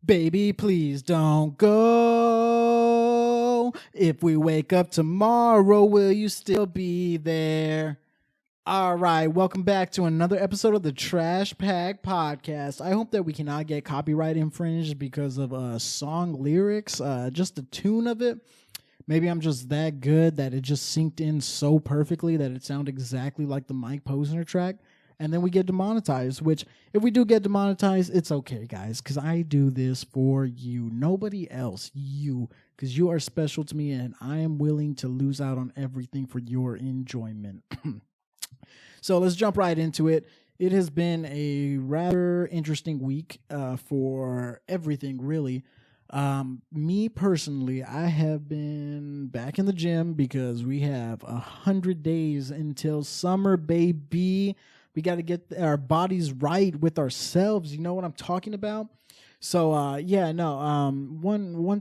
Baby, please don't go. If we wake up tomorrow, will you still be there? All right, welcome back to another episode of the Trashpack podcast. I hope that we cannot get copyright infringed because of song lyrics, just the tune of it. Maybe I'm just that good that it just synced in so perfectly that it sounded exactly like the Mike Posner track. And then we get demonetized, which if we do get demonetized, it's okay, guys, because I do this for you. Nobody else, you, because you are special to me and I am willing to lose out on everything for your enjoyment. So let's jump right into it. It has been a rather interesting week for everything, really. Me personally, I have been back in the gym because we have 100 days until summer, baby. We got to get our bodies right with ourselves. You know what I'm talking about? So, one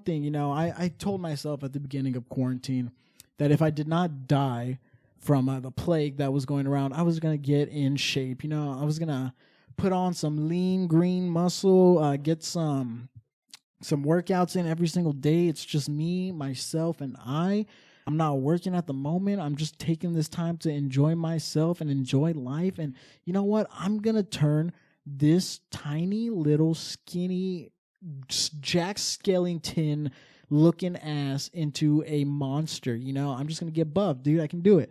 thing, I told myself at the beginning of quarantine that if I did not die from the plague that was going around, I was going to get in shape. I was going to put on some lean green muscle, get some workouts in every single day. It's just me, myself, and I'm not working at the moment. I'm just taking this time to enjoy myself and enjoy life. And you know what? I'm going to turn this tiny little skinny Jack Skellington looking ass into a monster. I'm just going to get buff, dude. I can do it.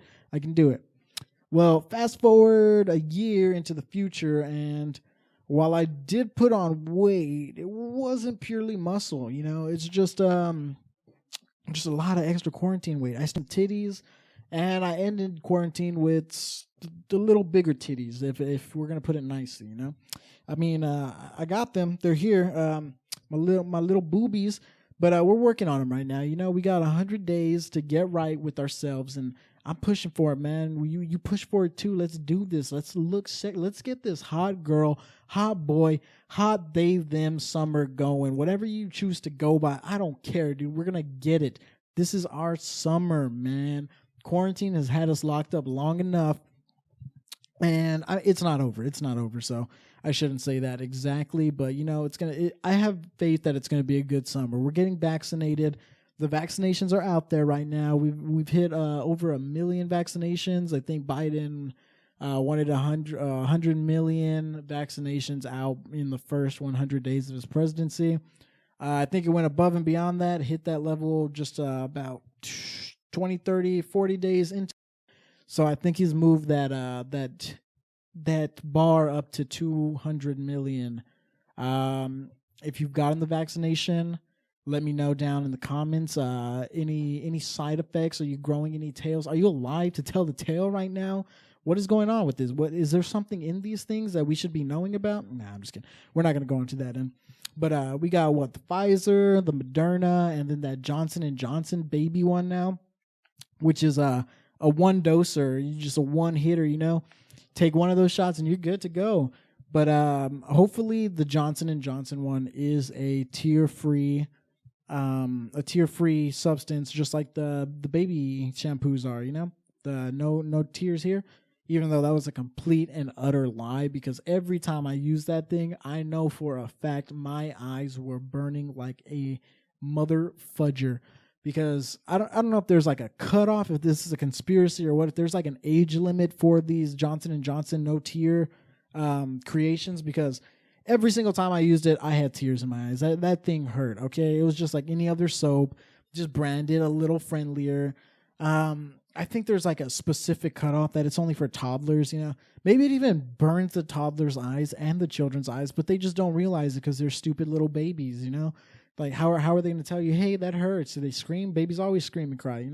Well, fast forward a year into the future, and while I did put on weight, it wasn't purely muscle. It's just a lot of extra quarantine weight. I still have titties, and I ended quarantine with the little bigger titties, if we're gonna put it nicely. I mean, I got them. They're here. My little boobies, but we're working on them right now. We got 100 days to get right with ourselves, and I'm pushing for it, man. You push for it too. Let's do this. Let's look sick. Let's get this hot girl, hot boy, hot they, them summer going. Whatever you choose to go by, I don't care, dude. We're going to get it. This is our summer, man. Quarantine has had us locked up long enough, and it's not over. It's not over, so I shouldn't say that exactly, but, I have faith that it's going to be a good summer. We're getting vaccinated. The vaccinations are out there right now. We've hit over 1 million vaccinations. I think Biden wanted 100 million vaccinations out in the first 100 days of his presidency. I think it went above and beyond that, hit that level just about 20, 30, 40 days into. So I think he's moved that bar up to 200 million. If you've gotten the vaccination, let me know down in the comments. Any side effects? Are you growing any tails? Are you alive to tell the tale right now? What is going on with this? What is there something in these things that we should be knowing about? Nah, I'm just kidding. We're not going to go into that. But we got the Pfizer, the Moderna, and then that Johnson & Johnson baby one now, which is a one doser, just a one hitter. Take one of those shots and you're good to go. But hopefully the Johnson & Johnson one is a tear-free substance, just like the baby shampoos are, the no tears here, even though that was a complete and utter lie, because every time I use that thing, I know for a fact my eyes were burning like a mother fudger, because I don't know if there's like a cutoff, if this is a conspiracy or what, if there's like an age limit for these Johnson & Johnson no tear creations, because every single time I used it, I had tears in my eyes. That thing hurt, okay? It was just like any other soap, just branded a little friendlier. I think there's like a specific cutoff that it's only for toddlers, Maybe it even burns the toddlers' eyes and the children's eyes, but they just don't realize it because they're stupid little babies, Like, how are they going to tell you, hey, that hurts? Do they scream? Babies always scream and cry,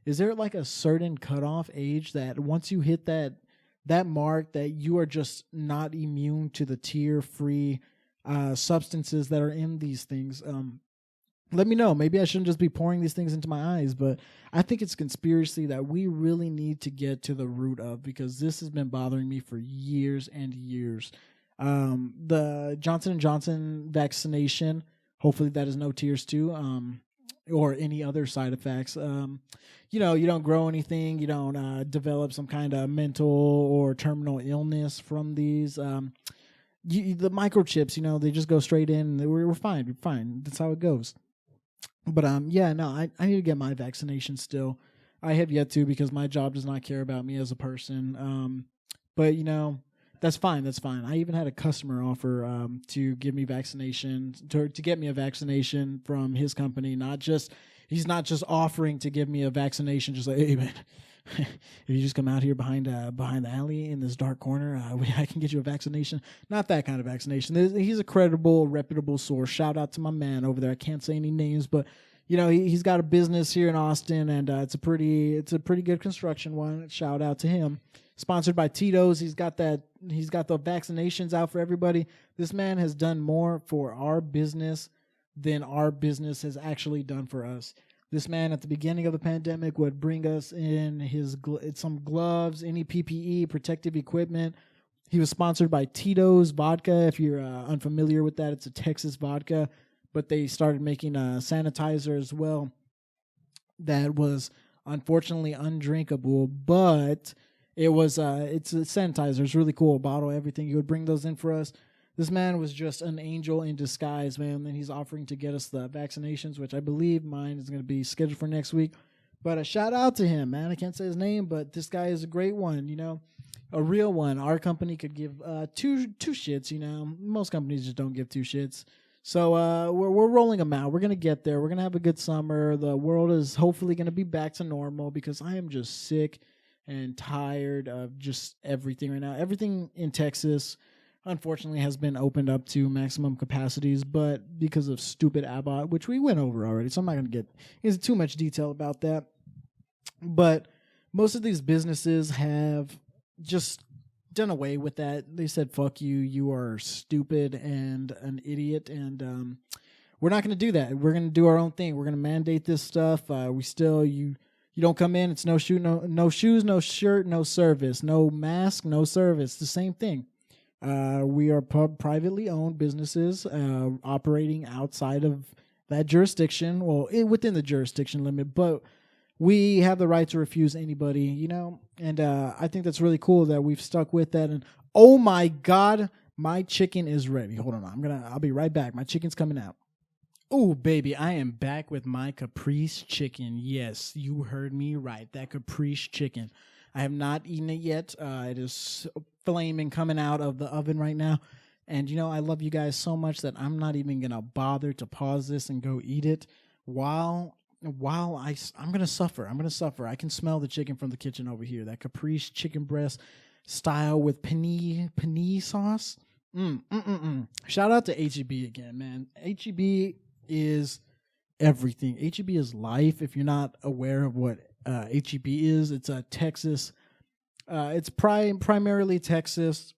Is there like a certain cutoff age that once you hit that mark that you are just not immune to the tear-free substances that are in these things? Let me know. Maybe I shouldn't just be pouring these things into my eyes, but I think it's a conspiracy that we really need to get to the root of, because this has been bothering me for years and years. The Johnson & Johnson vaccination, hopefully that is no tears too, or any other side effects. You don't grow anything. You don't develop some kind of mental or terminal illness from these. the microchips, they just go straight in. We're fine. We're fine. That's how it goes. But yeah, no, I need to get my vaccination still. I have yet to because my job does not care about me as a person. But that's fine. That's fine. I even had a customer offer to give me vaccination to get me a vaccination from his company. He's not just offering to give me a vaccination. Just like, hey man, if you just come out here behind the alley in this dark corner, I can get you a vaccination. Not that kind of vaccination. He's a credible, reputable source. Shout out to my man over there. I can't say any names, but he's got a business here in Austin, and it's a pretty good construction one. Shout out to him. Sponsored by Tito's. He's got the vaccinations out for everybody. This man has done more for our business than our business has actually done for us. This man at the beginning of the pandemic would bring us in some gloves, any PPE, protective equipment. He was sponsored by Tito's vodka. If you're unfamiliar with that, it's a Texas vodka, but they started making a sanitizer as well that was unfortunately undrinkable, but it's a sanitizer. It's really cool. A bottle, everything. He would bring those in for us. This man was just an angel in disguise, man. And he's offering to get us the vaccinations, which I believe mine is going to be scheduled for next week. But a shout out to him, man. I can't say his name, but this guy is a great one, a real one. Our company could give two shits, Most companies just don't give two shits. So we're rolling them out. We're going to get there. We're going to have a good summer. The world is hopefully going to be back to normal because I am just sick and tired of just everything right now. Everything in Texas, unfortunately, has been opened up to maximum capacities, but because of stupid Abbott, which we went over already, so I'm not going to get into too much detail about that. But most of these businesses have just done away with that. They said, fuck you, you are stupid and an idiot, and we're not going to do that. We're going to do our own thing. We're going to mandate this stuff. You don't come in, it's no shoes, no shirt, no service, no mask, no service. The same thing. We are privately owned businesses operating outside of that jurisdiction, within the jurisdiction limit, but we have the right to refuse anybody, and I think that's really cool that we've stuck with that. And oh my God, my chicken is ready. Hold on, I'll be right back. My chicken's coming out. Oh, baby, I am back with my Caprice chicken. Yes, you heard me right. That Caprice chicken. I have not eaten it yet. It is flaming coming out of the oven right now. And, I love you guys so much that I'm not even going to bother to pause this and go eat it while I'm going to suffer. I'm going to suffer. I can smell the chicken from the kitchen over here. That Caprice chicken breast style with panini sauce. Shout out to H-E-B again, man. H-E-B is everything. H-E-B is life. If you're not aware of what H-E-B is, it's a Texas. It's primarily Texas,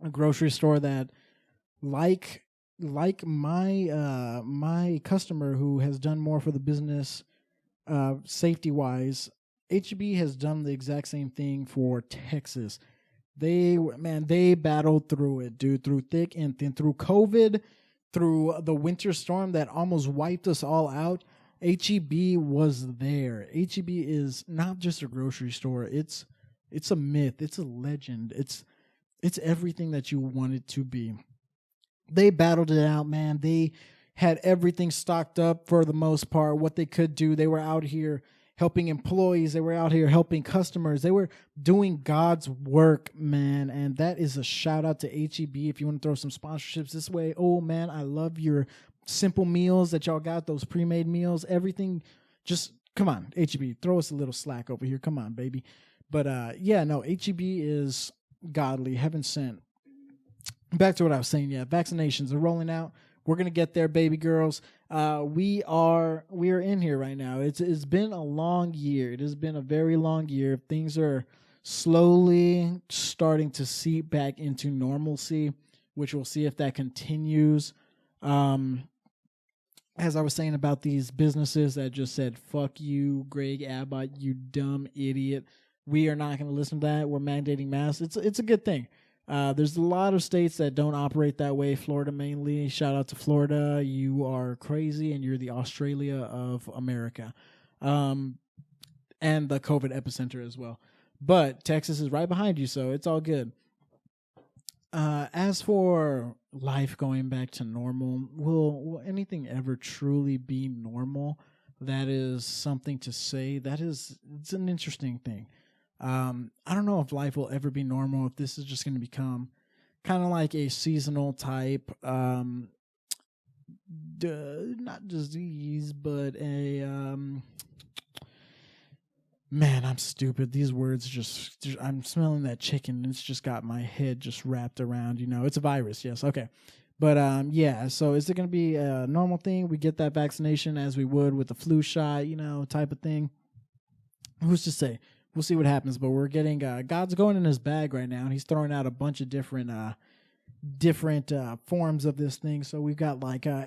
a grocery store that, like my customer who has done more for the business, safety wise, H-E-B has done the exact same thing for Texas. They battled through it, dude, through thick and thin, through COVID, through the winter storm that almost wiped us all out. H-E-B was there. H-E-B is not just a grocery store. It's a myth. It's a legend. It's everything that you want it to be. They battled it out, man. They had everything stocked up for the most part, what they could do. They were out here helping employees. They were out here helping customers. They were doing God's work, man. And that is a shout out to H-E-B. If you want to throw some sponsorships this way, oh man, I love your simple meals that y'all got, those pre-made meals, everything. Just come on, H-E-B, throw us a little slack over here. Come on, baby. But H-E-B is godly, heaven sent. Back to what I was saying. Yeah, vaccinations are rolling out. We're gonna get there, baby girls. We are in here right now. It's been a long year. It has been a very long year. Things are slowly starting to seep back into normalcy, which we'll see if that continues. As I was saying about these businesses that just said, fuck you, Greg Abbott, you dumb idiot. We are not going to listen to that. We're mandating masks. It's a good thing. There's a lot of states that don't operate that way. Florida mainly. Shout out to Florida. You are crazy, and you're the Australia of America. And the COVID epicenter as well. But Texas is right behind you, so it's all good. As for life going back to normal, will anything ever truly be normal? That is something to say. It's an interesting thing. I don't know if life will ever be normal, if this is just going to become kind of like a seasonal type, not disease, but a, man, I'm stupid. These words I'm smelling that chicken. It's just got my head just wrapped around, it's a virus. Yes. Okay. But, yeah, so is it going to be a normal thing? We get that vaccination as we would with the flu shot, type of thing. Who's to say? We'll see what happens, but we're getting, God's going in his bag right now, and he's throwing out a bunch of different forms of this thing. So we've got like, a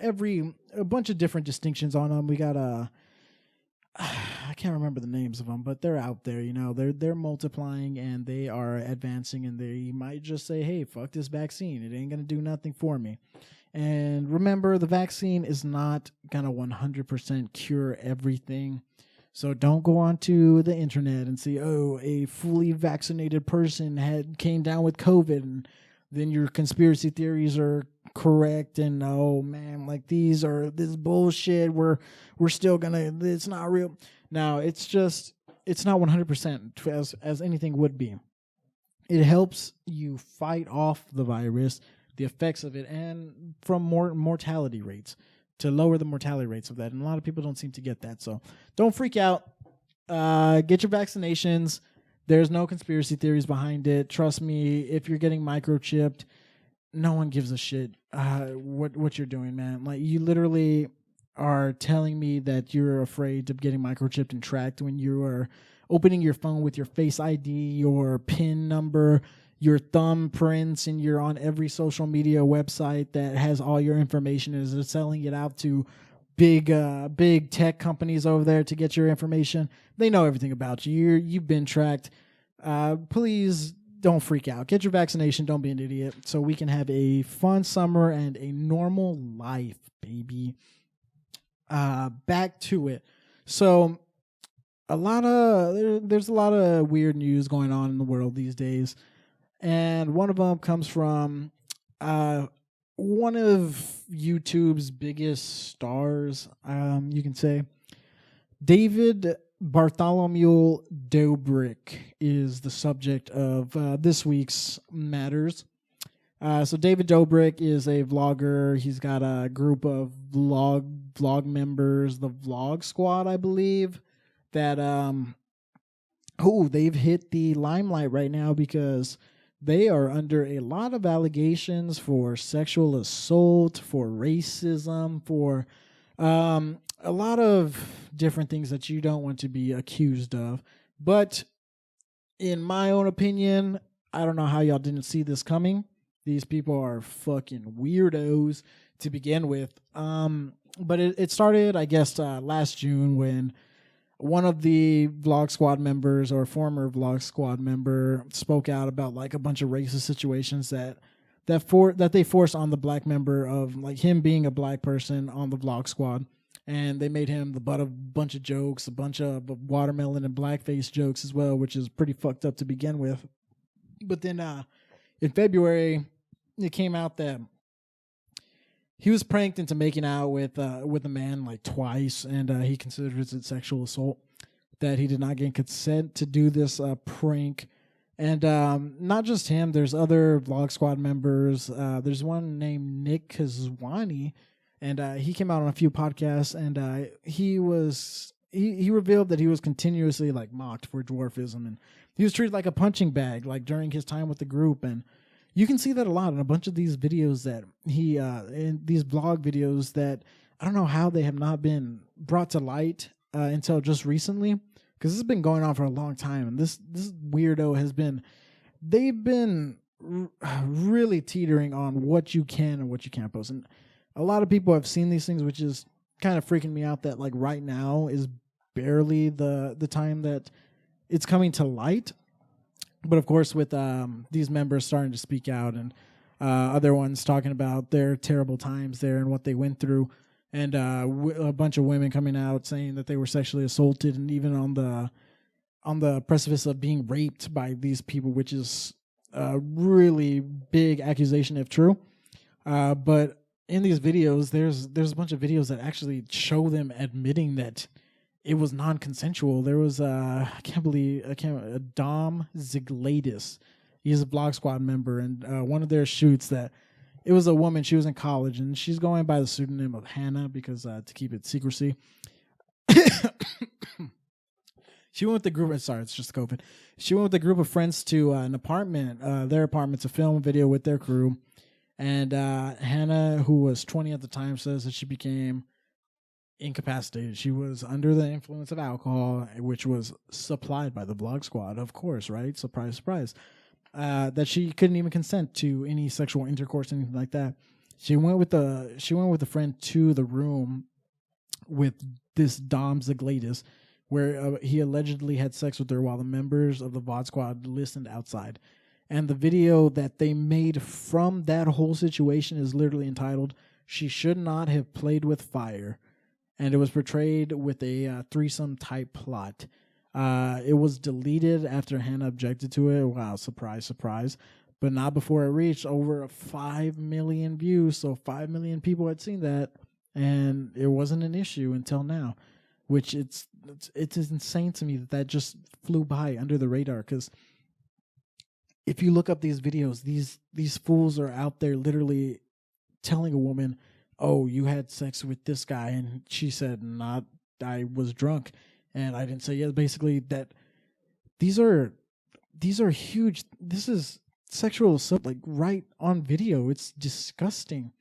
bunch of different distinctions on them. We got, I can't remember the names of them, but they're out there, they're multiplying and they are advancing, and they might just say, hey, fuck this vaccine. It ain't going to do nothing for me. And remember, the vaccine is not going to 100% cure everything. So don't go onto the internet and see, oh, a fully vaccinated person came down with COVID, and then your conspiracy theories are correct, and oh man, like this bullshit. We're still gonna. It's not real. Now it's not 100% as anything would be. It helps you fight off the virus, the effects of it, and from mortality rates, to lower the mortality rates of that. And a lot of people don't seem to get that. So don't freak out. Get your vaccinations. There's no conspiracy theories behind it. Trust me, if you're getting microchipped, no one gives a shit what you're doing, man. Like, you literally are telling me that you're afraid of getting microchipped and tracked when you are opening your phone with your Face ID, your PIN number, your thumbprints, and you're on every social media website that has all your information, and is selling it out to big tech companies over there to get your information. They know everything about you. You've been tracked. Please don't freak out. Get your vaccination. Don't be an idiot, so we can have a fun summer and a normal life, baby. Back to it. So there's a lot of weird news going on in the world these days, and one of them comes from one of YouTube's biggest stars, you can say. David Bartholomew Dobrik is the subject of this week's matters. So David Dobrik is a vlogger. He's got a group of vlog members, the Vlog Squad, I believe, that they've hit the limelight right now because they are under a lot of allegations for sexual assault, for racism, for a lot of different things that you don't want to be accused of. But in my own opinion, I don't know how y'all didn't see this coming. These people are fucking weirdos to begin with. But it started, I guess, last June when one of the Vlog Squad members, or former Vlog Squad member, spoke out about like a bunch of racist situations that they forced on the black member, of like him being a black person on the Vlog Squad. And they made him the butt of a bunch of jokes, a bunch of watermelon and blackface jokes as well, which is pretty fucked up to begin with. But then in February, it came out that he was pranked into making out with a man like twice, and he considers it sexual assault, that he did not get consent to do this prank. And not just him, there's other Vlog Squad members. There's one named Nick Kazwani, and he came out on a few podcasts, and he revealed that he was continuously like mocked for dwarfism, and he was treated like a punching bag, like during his time with the group. And you can see that a lot in a bunch of these videos that in these vlog videos that I don't know how they have not been brought to light until just recently, because this has been going on for a long time. And this weirdo they've been really teetering on what you can and what you can't post. And a lot of people have seen these things, which is kind of freaking me out that like right now is barely the time that it's coming to light. But of course, with these members starting to speak out, and other ones talking about their terrible times there and what they went through, and a bunch of women coming out saying that they were sexually assaulted, and even on the precipice of being raped by these people, which is a really big accusation if true. But in these videos, there's a bunch of videos that actually show them admitting that it was non-consensual. There was Dom Ziglatis. He's a Vlog Squad member, and one of their shoots that it was a woman. She was in college, and she's going by the pseudonym of Hannah because to keep it secrecy. She went with the group. Sorry, it's just COVID. She went with a group of friends to an apartment, their apartment, to film a video with their crew. And Hannah, who was 20 at the time, says that she became incapacitated. She was under the influence of alcohol, which was supplied by the Vlog Squad, of course, right? Surprise, surprise. That she couldn't even consent to any sexual intercourse, anything like that. She went with a friend to the room with this Dom Ziglatis, where he allegedly had sex with her while the members of the VOD Squad listened outside. And the video that they made from that whole situation is literally entitled, "She Should Not Have Played with Fire." And it was portrayed with a threesome type plot. It was deleted after Hannah objected to it. Wow, surprise, surprise. But not before it reached over 5 million views. So 5 million people had seen that. And it wasn't an issue until now. Which it's insane to me that just flew by under the radar. Because if you look up these videos, these fools are out there literally telling a woman, "Oh, you had sex with this guy," and she said, "Not, I was drunk, and I didn't say yes." Basically, that these are huge. This is sexual assault, like right on video. It's disgusting.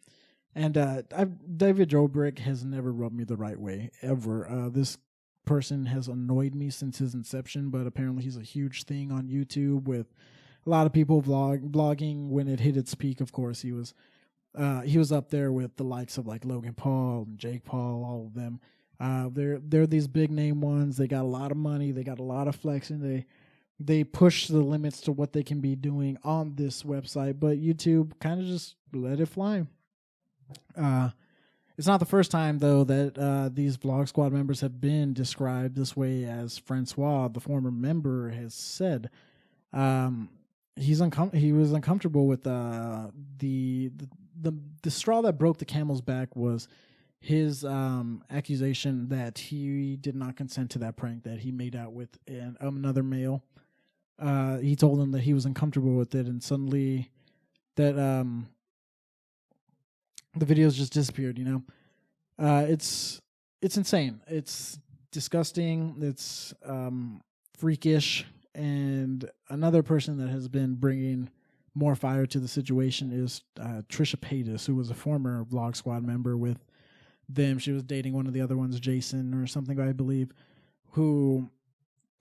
And David Dobrik has never rubbed me the right way, ever. This person has annoyed me since his inception, but apparently he's a huge thing on YouTube with a lot of people blogging. When it hit its peak, of course, he was up there with the likes of like Logan Paul and Jake Paul, all of them. They're these big name ones. They got a lot of money. They got a lot of flexing. They push the limits to what they can be doing on this website, but YouTube kind of just let it fly. It's not the first time, though, that these Vlog Squad members have been described this way, as Francois, the former member, has said. He was uncomfortable with the straw that broke the camel's back was his accusation that he did not consent to that prank that he made out with another male. He told him that he was uncomfortable with it, and suddenly that the videos just disappeared. It's insane. It's disgusting. It's freakish. And another person that has been bringing more fire to the situation is Trashpack, who was a former Vlog Squad member with them. She was dating one of the other ones, Jason or something, I believe, who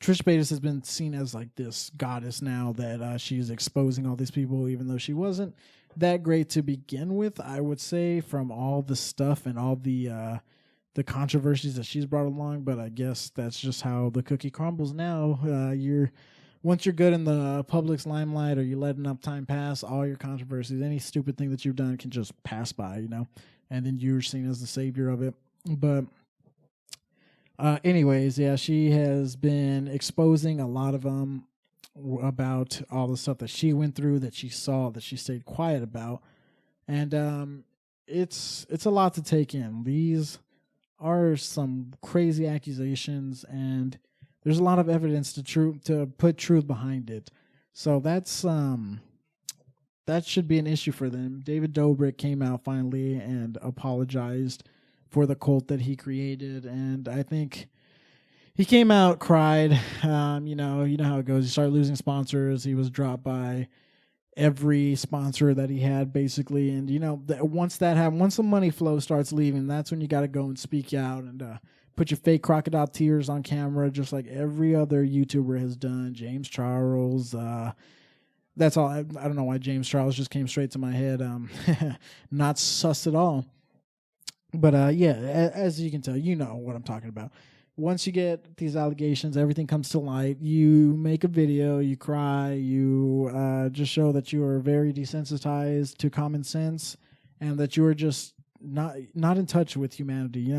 Trashpack has been seen as like this goddess now that she's exposing all these people, even though she wasn't that great to begin with, I would say, from all the stuff and all the controversies that she's brought along. But I guess that's just how the cookie crumbles now. Once you're good in the public's limelight, or you let enough time pass, all your controversies, any stupid thing that you've done can just pass by, and then you're seen as the savior of it. But anyways, yeah, she has been exposing a lot of them about all the stuff that she went through, that she saw, that she stayed quiet about. And it's a lot to take in. These are some crazy accusations, and there's a lot of evidence to put truth behind it. So that should be an issue for them. David Dobrik came out finally and apologized for the cult that he created, and I think he came out, cried. You know how it goes. He started losing sponsors. He was dropped by every sponsor that he had, basically. And once that happens, once the money flow starts leaving, that's when you got to go and speak out and put your fake crocodile tears on camera, just like every other YouTuber has done. James Charles. That's all. I don't know why James Charles just came straight to my head. Not sus at all. But yeah, as you can tell, you know what I'm talking about. Once you get these allegations, everything comes to light. You make a video, you cry, you just show that you are very desensitized to common sense, and that you are just not in touch with humanity.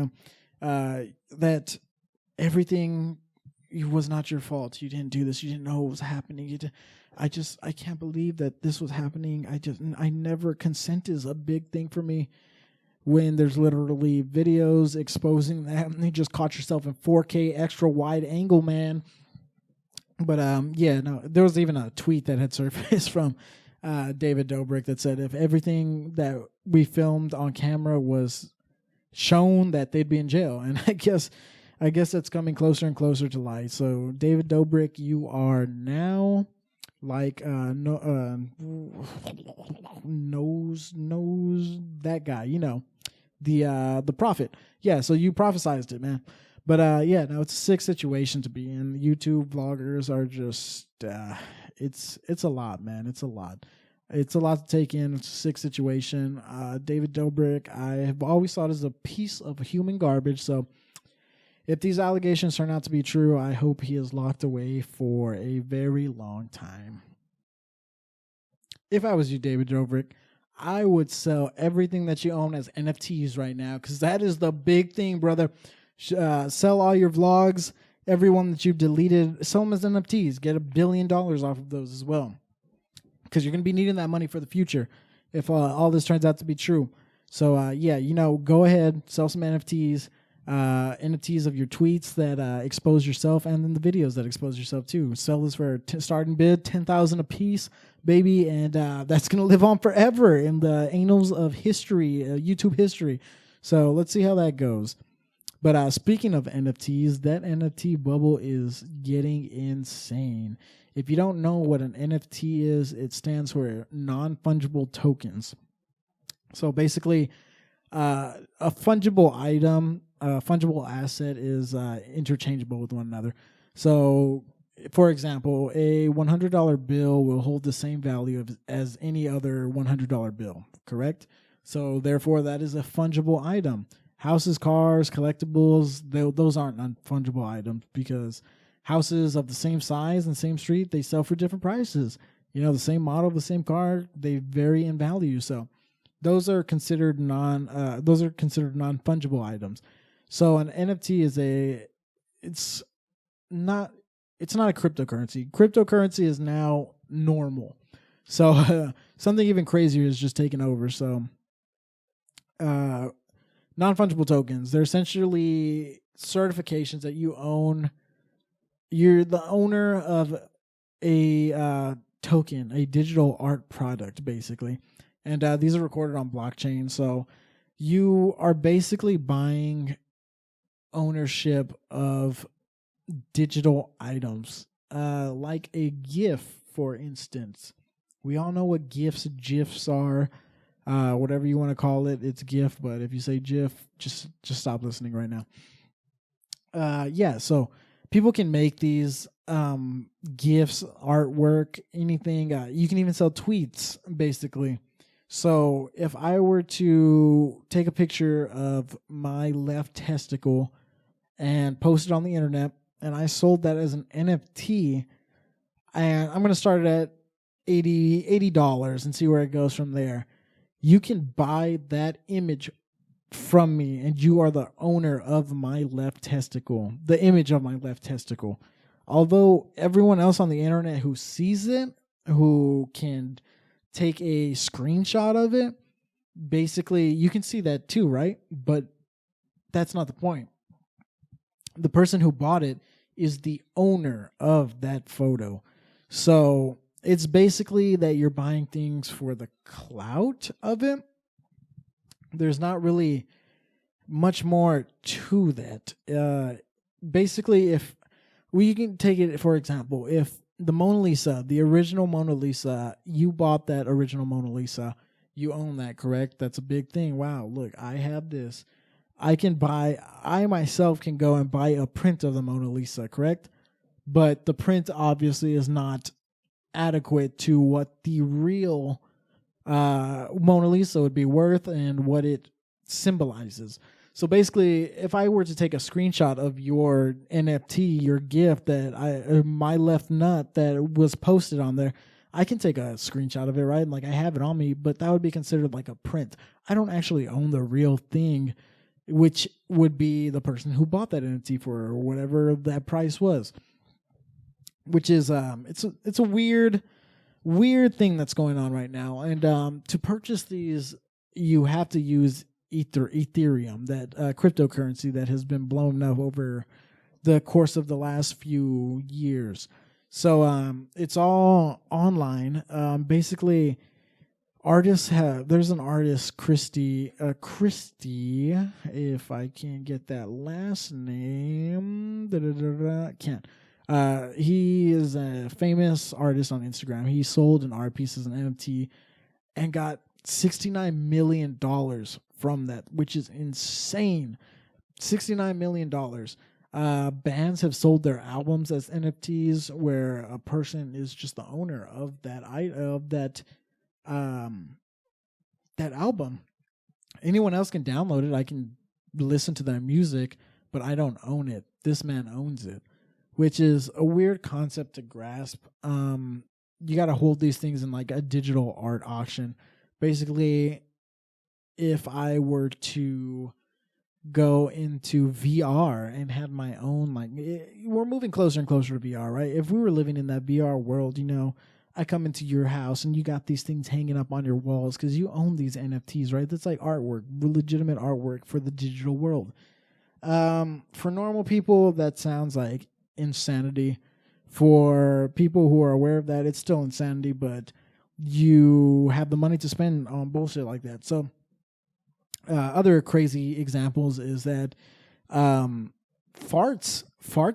That everything it was not your fault. You didn't do this. You didn't know what was happening. I can't believe that this was happening. I never, consent is a big thing for me when there's literally videos exposing that, and you just caught yourself in 4K extra wide angle, man. But yeah, no, there was even a tweet that had surfaced from David Dobrik that said if everything that we filmed on camera was shown, that they'd be in jail. And I guess that's coming closer and closer to light. So David Dobrik, you are now like knows that guy, you know, the prophet. Yeah, so you prophesized it, man. But yeah, no, it's a sick situation to be in. YouTube vloggers are just it's a lot, man. It's a lot. It's a lot to take in. It's a sick situation. David Dobrik, I have always thought is a piece of human garbage. So if these allegations turn out to be true, I hope he is locked away for a very long time. If I was you, David Dobrik, I would sell everything that you own as NFTs right now, because that is the big thing, brother. Sell all your vlogs, everyone that you've deleted, sell them as NFTs. Get $1 billion off of those as well, because you're going to be needing that money for the future if all this turns out to be true. So, yeah, you know, go ahead, sell some NFTs. NFTs of your tweets that expose yourself, and then the videos that expose yourself too. Sell this for starting bid $10,000 a piece, baby, and that's gonna live on forever in the annals of history, YouTube history. So let's see how that goes. But speaking of NFTs, that NFT bubble is getting insane. If you don't know what an NFT is, it stands for non-fungible tokens. So basically, a fungible item, a fungible asset is interchangeable with one another. So, for example, a $100 bill will hold the same value as any other $100 bill, correct? So, therefore, that is a fungible item. Houses, cars, collectibles, those aren't non-fungible items, because houses of the same size and same street, they sell for different prices. You know, the same model, the same car, they vary in value. So, those are considered non-fungible items. So an NFT it's not a cryptocurrency. Cryptocurrency is now normal. So something even crazier is just taken over. So non-fungible tokens, they're essentially certifications that you own. You're the owner of a token, a digital art product, basically. And these are recorded on blockchain. So you are basically buying ownership of digital items, like a GIF, for instance. We all know what GIFs are, whatever you want to call it. It's GIF, but if you say GIF, just stop listening right now. Yeah, so people can make these GIFs, artwork, anything. You can even sell tweets, basically. So if I were to take a picture of my left testicle and post it on the internet, and I sold that as an NFT, and I'm going to start it at $80 and see where it goes from there. You can buy that image from me, and you are the owner of my left testicle, the image of my left testicle. Although everyone else on the internet who sees it, who can take a screenshot of it, basically you can see that too, right? But that's not the point. The person who bought it is the owner of that photo. So it's basically that you're buying things for the clout of it. There's not really much more to that. Basically, if we can take it, for example, if the Mona Lisa, the original Mona Lisa, you bought that original Mona Lisa, you own that, correct? That's a big thing. Wow, look, I have this. I myself can go and buy a print of the Mona Lisa, correct? But the print obviously is not adequate to what the real Mona Lisa would be worth and what it symbolizes. So basically, if I were to take a screenshot of your NFT, your gift that my left nut that was posted on there, I can take a screenshot of it, right? Like I have it on me, but that would be considered like a print. I don't actually own the real thing. which would be the person who bought that NFT for whatever that price was. Which is it's a weird thing that's going on right now. And to purchase these, you have to use Ethereum, that cryptocurrency that has been blown up over the course of the last few years. So it's all online. Basically, there's an artist, Christie, if I can get that last name, can't. He is a famous artist on Instagram. He sold an art piece as an NFT and got $69 million from that, which is insane. $69 million. Bands have sold their albums as NFTs, where a person is just the owner of that album. Anyone else can download it. I can listen to their music, but I don't own it. This man owns it, which is a weird concept to grasp. You got to hold these things in like a digital art auction. Basically, if I were to go into VR and have my own, we're moving closer and closer to VR, right? If we were living in that VR world, I come into your house and you got these things hanging up on your walls because you own these NFTs, right? That's like artwork, legitimate artwork for the digital world. For normal people, that sounds like insanity. For people who are aware of that, it's still insanity, but you have the money to spend on bullshit like that. So other crazy examples is that farts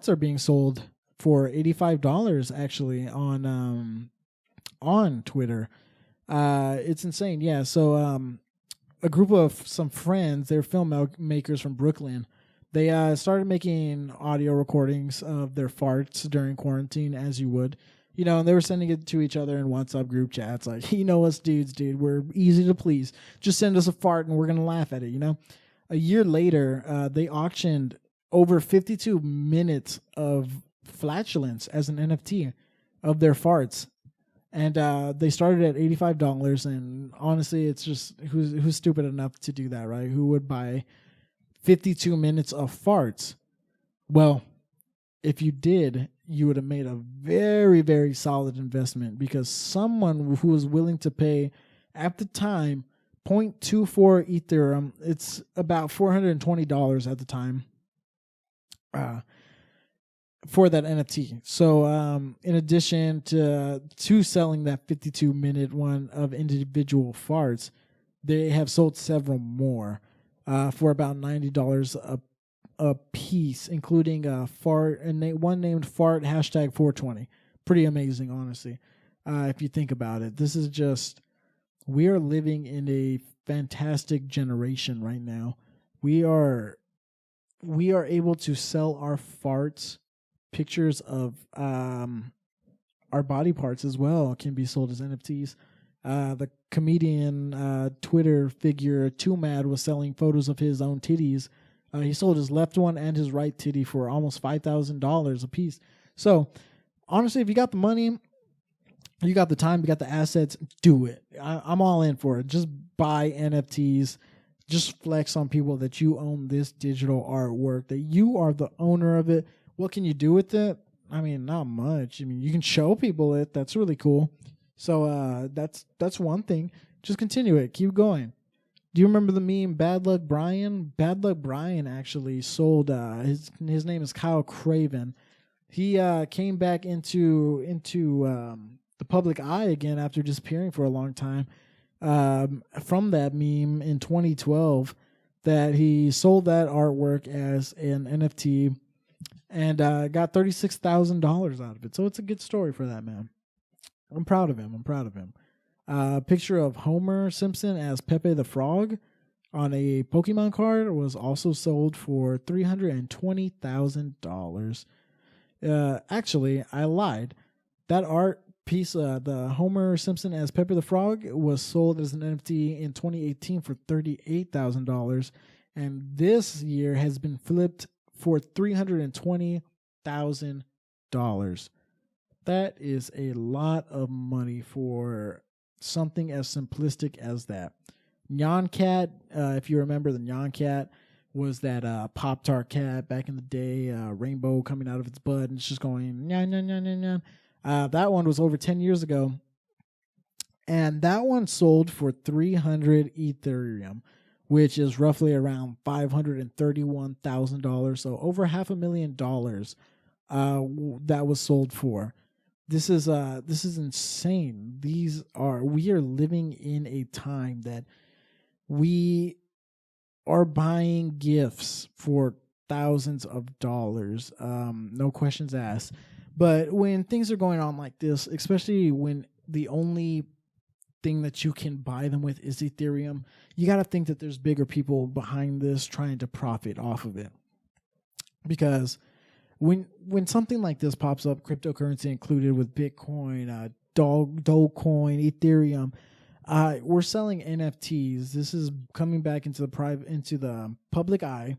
are being sold for $85 actually on Twitter. It's insane. Yeah. So a group of some friends, they're filmmakers from Brooklyn. They started making audio recordings of their farts during quarantine, as you would. And they were sending it to each other in WhatsApp group chats. Like, us dudes, dude, we're easy to please. Just send us a fart and we're going to laugh at it, A year later, they auctioned over 52 minutes of flatulence as an NFT of their farts. And they started at $85. And honestly, it's just, who's stupid enough to do that, right? Who would buy 52 minutes of farts? Well, if you did, you would have made a very, very solid investment, because someone who was willing to pay, at the time, 0.24 Ethereum, it's about $420 at the time, for that NFT. So in addition to selling that 52-minute one of individual farts, they have sold several more for about $90 a piece, including a fart, and one named fart #420. Pretty amazing, honestly. If you think about it, this is just, we are living in a fantastic generation right now. We are able to sell our farts. Pictures of our body parts as well can be sold as NFTs. The comedian Twitter figure Too Mad was selling photos of his own titties. He sold his left one and his right titty for almost $5,000 a piece. So, honestly, if you got the money, you got the time, you got the assets, do it. I'm all in for it. Just buy NFTs. Just flex on people that you own this digital artwork, that you are the owner of it. What can you do with it? I mean, not much. I mean, you can show people it. That's really cool. So that's one thing. Just continue it. Keep going. Do you remember the meme Bad Luck Brian? Bad Luck Brian actually sold, his name is Kyle Craven. He came back into the public eye again after disappearing for a long time, from that meme in 2012, that he sold that artwork as an NFT and got $36,000 out of it. So it's a good story for that man. I'm proud of him. Picture of Homer Simpson as Pepe the Frog on a Pokemon card was also sold for $320,000. Actually, I lied. That art piece, the Homer Simpson as Pepe the Frog, was sold as an NFT in 2018 for $38,000, and this year has been flipped for $320,000. That is a lot of money for something as simplistic as that. Nyan Cat, if you remember the Nyan Cat, was that Pop-Tart cat back in the day, rainbow coming out of its bud, and it's just going, nya, nya, nya, nya, nya. That one was over 10 years ago. And that one sold for 300 Ethereum, which is roughly around $531,000. So over $500,000 that was sold for. This is insane. We are living in a time that we are buying gifts for thousands of dollars. No questions asked. But when things are going on like this, especially when the only thing that you can buy them with is Ethereum, you got to think that there's bigger people behind this trying to profit off of it. Because when something like this pops up, cryptocurrency included with Bitcoin, Dogecoin, Ethereum, we're selling NFTs. This is coming back into the public eye.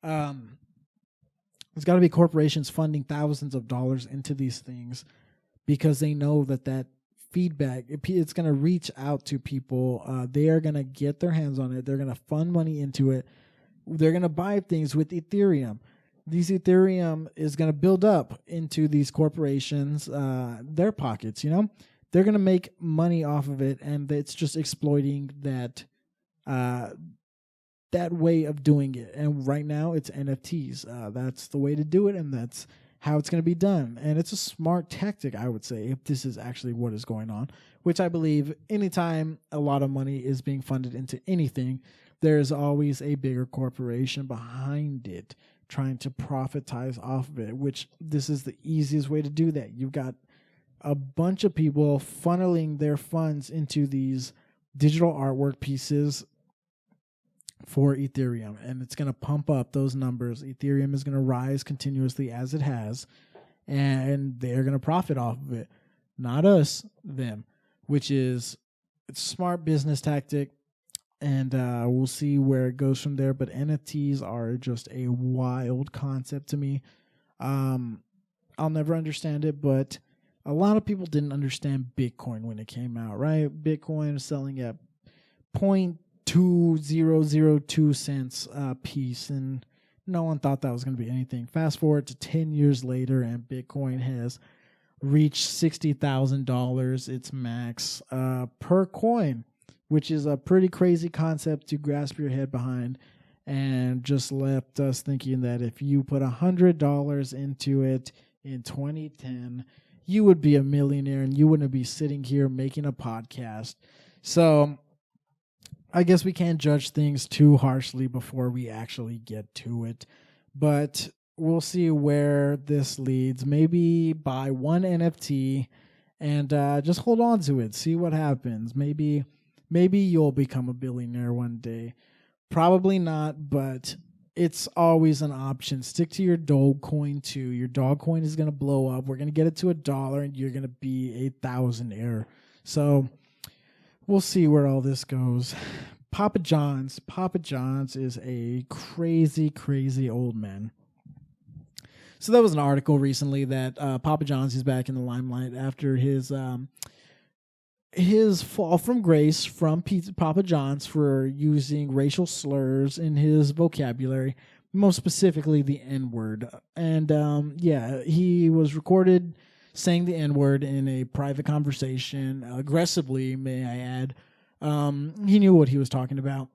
There's got to be corporations funding thousands of dollars into these things because they know that feedback, it's going to reach out to people. They are going to get their hands on it. They're going to fund money into it. They're going to buy things with Ethereum. These Ethereum is going to build up into these corporations, their pockets, They're going to make money off of it, and it's just exploiting that way of doing it. And right now it's NFTs. That's the way to do it, and that's how it's going to be done. And it's a smart tactic, I would say, if this is actually what is going on, which I believe anytime a lot of money is being funded into anything, there's always a bigger corporation behind it trying to profitize off of it, which this is the easiest way to do that. You've got a bunch of people funneling their funds into these digital artwork pieces for Ethereum, and it's going to pump up those numbers. Ethereum is going to rise continuously as it has, and they're going to profit off of it. Not us, them, which is it's a smart business tactic, and we'll see where it goes from there. But NFTs are just a wild concept to me. I'll never understand it, but a lot of people didn't understand Bitcoin when it came out, right? Bitcoin is selling at 0.2002 cents a piece, and no one thought that was going to be anything. Fast forward to 10 years later, and Bitcoin has reached $60,000, its max per coin, which is a pretty crazy concept to grasp your head behind, and just left us thinking that if you put $100 into it in 2010, you would be a millionaire, and you wouldn't be sitting here making a podcast. So I guess we can't judge things too harshly before we actually get to it, but we'll see where this leads. Maybe buy one NFT and just hold on to it. See what happens. Maybe you'll become a billionaire one day. Probably not, but it's always an option. Stick to your Dogecoin too. Your Dogecoin is going to blow up. We're going to get it to $1, and you're going to be a thousandaire. So we'll see where all this goes. Papa John's is a crazy, crazy old man. So that was an article recently that Papa John's is back in the limelight after his fall from grace from Papa John's for using racial slurs in his vocabulary, most specifically the N-word. And he was recorded saying the N-word in a private conversation, aggressively, may I add. He knew what he was talking about.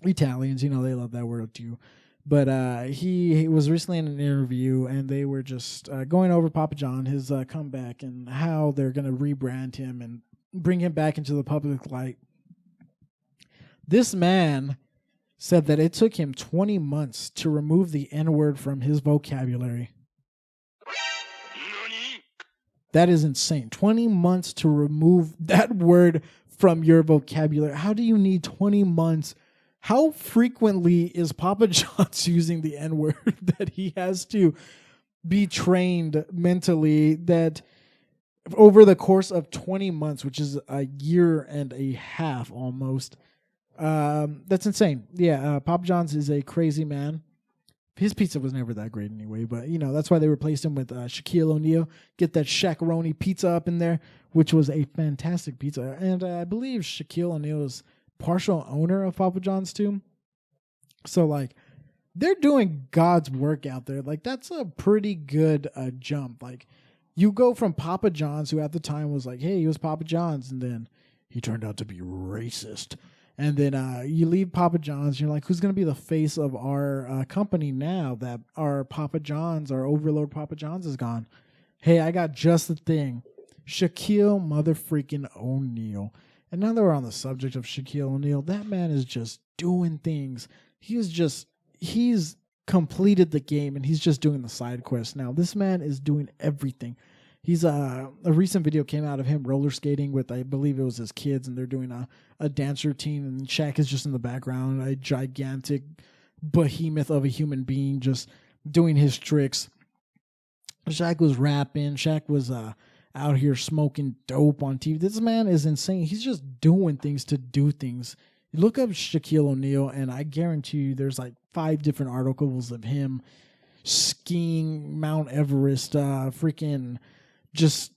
Italians, they love that word too. But he was recently in an interview, and they were just going over Papa John, his comeback, and how they're going to rebrand him and bring him back into the public light. This man said that it took him 20 months to remove the N-word from his vocabulary. That is insane. 20 months to remove that word from your vocabulary. How do you need 20 months? How frequently is Papa John's using the N-word that he has to be trained mentally that over the course of 20 months, which is a year and a half almost, that's insane. Yeah, Papa John's is a crazy man. His pizza was never that great anyway, but, that's why they replaced him with Shaquille O'Neal. Get that Shaq-a-roni pizza up in there, which was a fantastic pizza. And I believe Shaquille O'Neal is partial owner of Papa John's too. So like they're doing God's work out there. Like that's a pretty good jump. Like you go from Papa John's, who at the time was like, hey, he was Papa John's, and then he turned out to be racist. And then you leave Papa John's, you're like, who's going to be the face of our company now that our Papa John's, our overlord Papa John's is gone? Hey, I got just the thing. Shaquille motherfreaking O'Neal. And now that we're on the subject of Shaquille O'Neal, that man is just doing things. He's completed the game and he's just doing the side quests now. This man is doing everything. He's a recent video came out of him roller skating with, I believe it was his kids, and they're doing a dance routine, and Shaq is just in the background, a gigantic behemoth of a human being just doing his tricks. Shaq was rapping. Shaq was out here smoking dope on TV. This man is insane. He's just doing things to do things. You look up Shaquille O'Neal, and I guarantee you there's like 5 different articles of him skiing Mount Everest, freaking just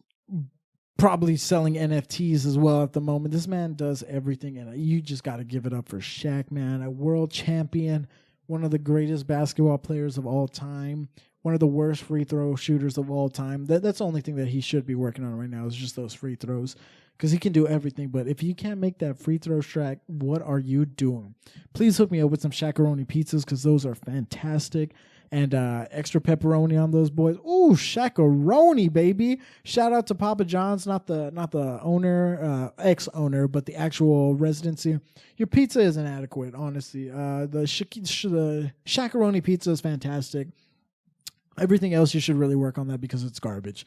probably selling NFTs as well at the moment. This man does everything, and you just got to give it up for Shaq, man. A world champion, one of the greatest basketball players of all time, one of the worst free throw shooters of all time. That's the only thing that he should be working on right now is just those free throws, because he can do everything. But if you can't make that free throw, Shaq, what are you doing? Please hook me up with some Shaq-a-roni pizzas, because those are fantastic. And extra pepperoni on those boys. Ooh, Shaq-a-roni, baby! Shout out to Papa John's, not the owner, ex-owner, but the actual residency. Your pizza is inadequate, honestly. The Shaq-a-roni pizza is fantastic. Everything else you should really work on that because it's garbage.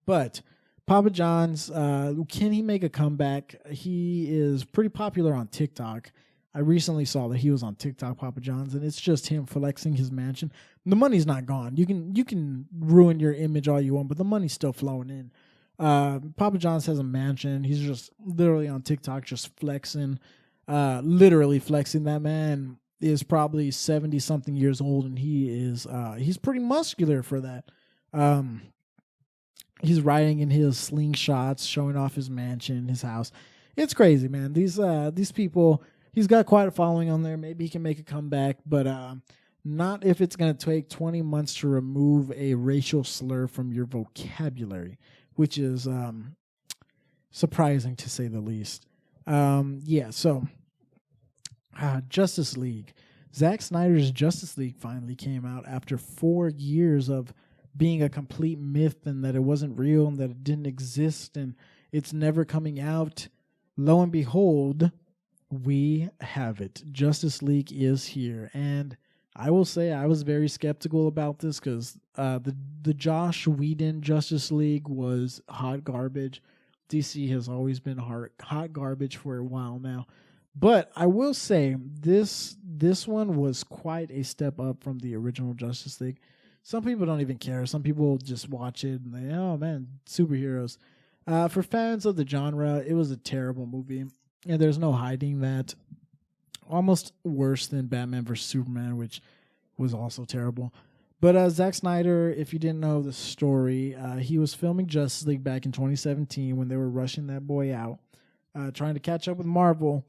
But Papa John's, can he make a comeback? He is pretty popular on TikTok. I recently saw that he was on TikTok, Papa John's, and it's just him flexing his mansion. The money's not gone. You can ruin your image all you want, but the money's still flowing in. Papa John's has a mansion. He's just literally on TikTok just flexing, literally flexing. That man is probably 70-something years old, and he's pretty muscular for that. He's riding in his slingshots, showing off his mansion, his house. It's crazy, man. These people... He's got quite a following on there. Maybe he can make a comeback, but not if it's going to take 20 months to remove a racial slur from your vocabulary, which is surprising to say the least. So Justice League. Zack Snyder's Justice League finally came out after 4 years of being a complete myth and that it wasn't real and that it didn't exist and it's never coming out. Lo and behold, we have it. Justice League is here. And I will say I was very skeptical about this because the Josh Whedon Justice League was hot garbage. DC has always been hot garbage for a while now. But I will say this one was quite a step up from the original Justice League. Some people don't even care. Some people just watch it and they, oh man, superheroes. For fans of the genre, it was a terrible movie. And there's no hiding that. Almost worse than Batman vs. Superman, which was also terrible. But Zack Snyder, if you didn't know the story, he was filming Justice League back in 2017 when they were rushing that boy out, trying to catch up with Marvel.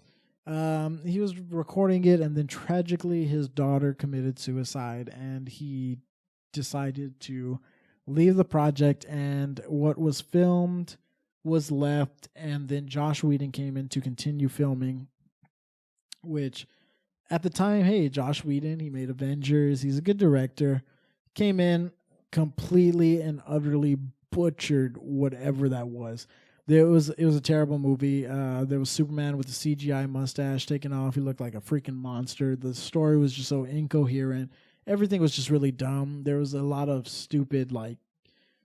He was recording it, and then tragically his daughter committed suicide, and he decided to leave the project, and what was filmed was left, and then Josh Whedon came in to continue filming, which at the time, hey, Josh Whedon, he made Avengers, he's a good director, came in completely and utterly butchered whatever that was. It was a terrible movie. There was Superman with the CGI mustache taken off. He looked like a freaking monster. The story was just so incoherent. Everything was just really dumb. There was a lot of stupid, like,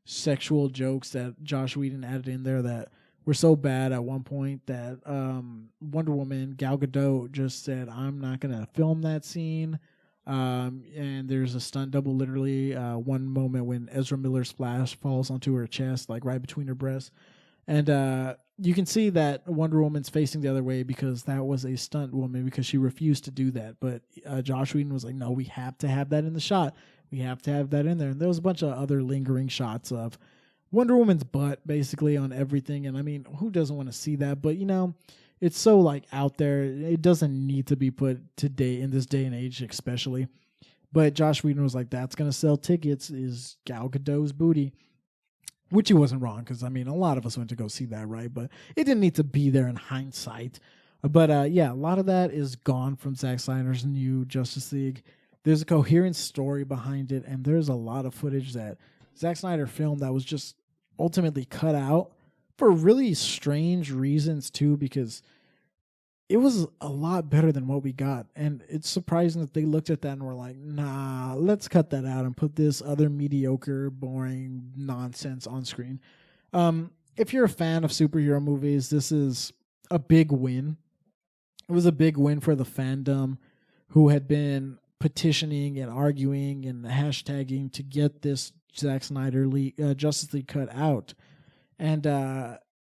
sexual jokes that Josh Whedon added in there that were so bad at one point that Wonder Woman, Gal Gadot, just said, I'm not going to film that scene. And there's a stunt double literally one moment when Ezra Miller's Flash falls onto her chest, like right between her breasts. And you can see that Wonder Woman's facing the other way because that was a stunt woman because she refused to do that. But Josh Whedon was like, no, we have to have that in the shot. We have to have that in there. And there was a bunch of other lingering shots of Wonder Woman's butt basically on everything. And I mean, who doesn't want to see that? But, you know, it's so like out there. It doesn't need to be put today in this day and age, especially. But Josh Whedon was like, that's going to sell tickets is Gal Gadot's booty, which he wasn't wrong because, I mean, a lot of us went to go see that, right? But it didn't need to be there in hindsight. But yeah, a lot of that is gone from Zack Snyder's new Justice League. There's a coherent story behind it, and there's a lot of footage that Zack Snyder filmed that was just ultimately cut out for really strange reasons, too, because it was a lot better than what we got. And it's surprising that they looked at that and were like, nah, let's cut that out and put this other mediocre, boring nonsense on screen. If you're a fan of superhero movies, this is a big win. It was a big win for the fandom who had been petitioning and arguing and hashtagging to get this Zack Snyder Justice League cut out. And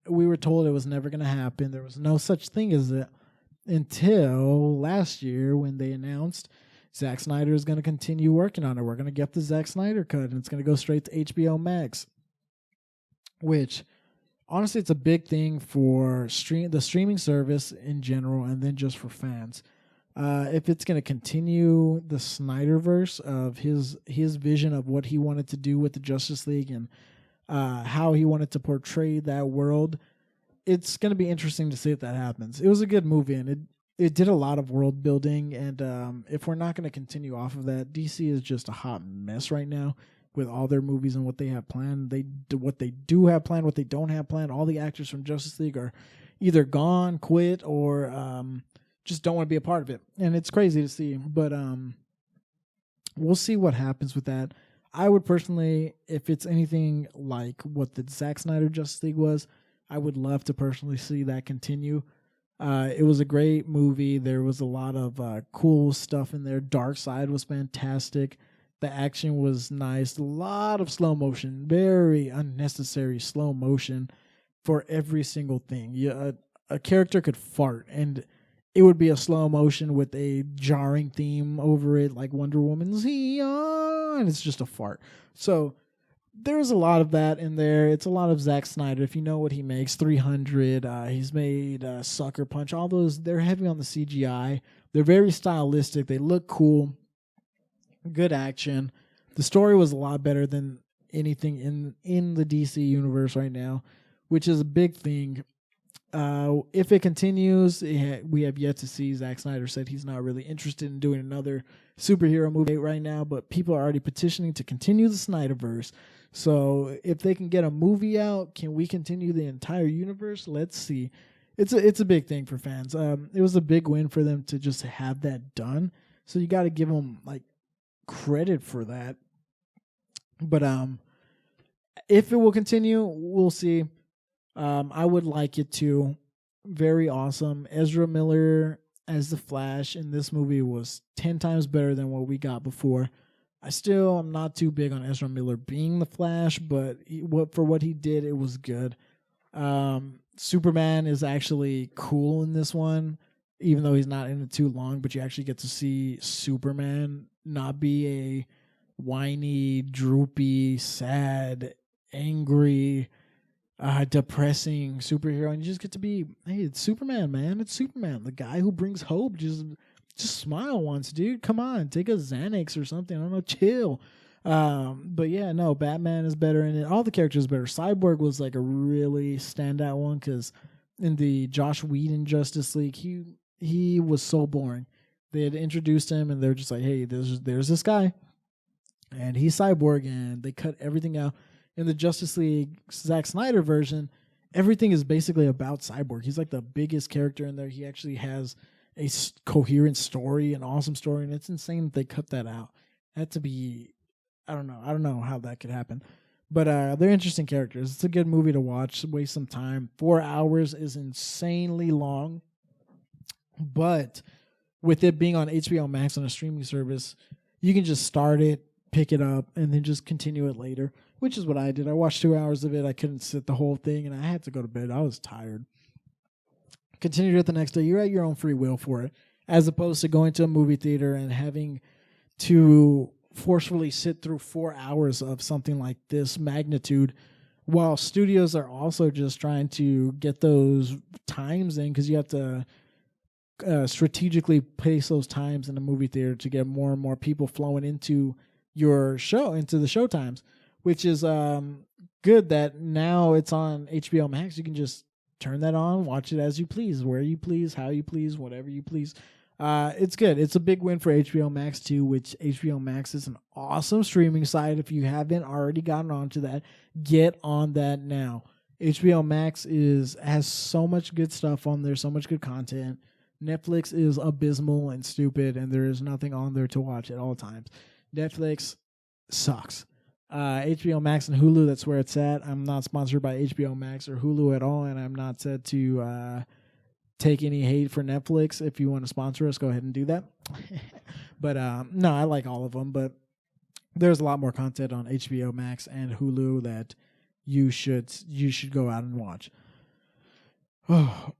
we were told it was never going to happen. There was no such thing as it. Until last year when they announced Zack Snyder is going to continue working on it. We're going to get the Zack Snyder cut, and it's going to go straight to HBO Max. Which, honestly, it's a big thing for the streaming service in general, and then just for fans. If it's going to continue the Snyderverse of his vision of what he wanted to do with the Justice League and how he wanted to portray that world, it's going to be interesting to see if that happens. It was a good movie, and it did a lot of world building. And if we're not going to continue off of that, DC is just a hot mess right now with all their movies and what they have planned. What they do have planned, what they don't have planned. All the actors from Justice League are either gone, quit, or just don't want to be a part of it. And it's crazy to see. But we'll see what happens with that. I would personally, if it's anything like what the Zack Snyder Justice League was, I would love to personally see that continue. It was a great movie. There was a lot of cool stuff in there. Darkseid was fantastic. The action was nice. A lot of slow motion. Very unnecessary slow motion for every single thing. A character could fart, and it would be a slow motion with a jarring theme over it, like Wonder Woman's, and it's just a fart. So there's a lot of that in there. It's a lot of Zack Snyder. If you know what he makes, 300, he's made Sucker Punch. All those, they're heavy on the CGI. They're very stylistic. They look cool. Good action. The story was a lot better than anything in the DC universe right now, which is a big thing. If it continues, we have yet to see. Zack Snyder said he's not really interested in doing another superhero movie right now, but people are already petitioning to continue the Snyderverse. So if they can get a movie out, can we continue the entire universe? Let's see. It's a big thing for fans. It was a big win for them to just have that done. So you got to give them like credit for that. But if it will continue, we'll see. I would like it to. Very awesome. Ezra Miller as the Flash in this movie was 10 times better than what we got before. I still am not too big on Ezra Miller being the Flash, but for what he did, it was good. Superman is actually cool in this one, even though he's not in it too long, but you actually get to see Superman not be a whiny, droopy, sad, angry, depressing superhero, and you just get to be, hey, it's Superman, man. It's Superman, the guy who brings hope. Just smile once, dude. Come on, take a Xanax or something. I don't know, chill. But yeah, no, Batman is better in it. All the characters are better. Cyborg was like a really standout one because in the Josh Whedon Justice League, he was so boring. They had introduced him, and they're just like, hey, there's this guy, and he's Cyborg, and they cut everything out. In the Justice League Zack Snyder version, everything is basically about Cyborg. He's like the biggest character in there. He actually has a coherent story, an awesome story, and it's insane that they cut that out. It had to be, I don't know how that could happen. But they're interesting characters. It's a good movie to watch, waste some time. 4 hours is insanely long. But with it being on HBO Max on a streaming service, you can just start it, pick it up, and then just continue it later, which is what I did. I watched 2 hours of it. I couldn't sit the whole thing, and I had to go to bed. I was tired. Continued it the next day. You're at your own free will for it, as opposed to going to a movie theater and having to forcefully sit through 4 hours of something like this magnitude while studios are also just trying to get those times in, because you have to strategically place those times in the movie theater to get more and more people flowing into your show, into the show times, which is good that now it's on HBO Max. You can just turn that on, watch it as you please, where you please, how you please, whatever you please. It's good. It's a big win for HBO Max too, which HBO Max is an awesome streaming site. If you haven't already gotten onto that, get on that now. HBO Max has so much good stuff on there, so much good content. Netflix is abysmal and stupid, and there is nothing on there to watch at all times. Netflix sucks. HBO Max and Hulu, that's where it's at. I'm not sponsored by HBO Max or Hulu at all, and I'm not said to take any hate for Netflix. If you want to sponsor us, go ahead and do that. But no, I like all of them, but there's a lot more content on HBO Max and Hulu that you should go out and watch. Oh.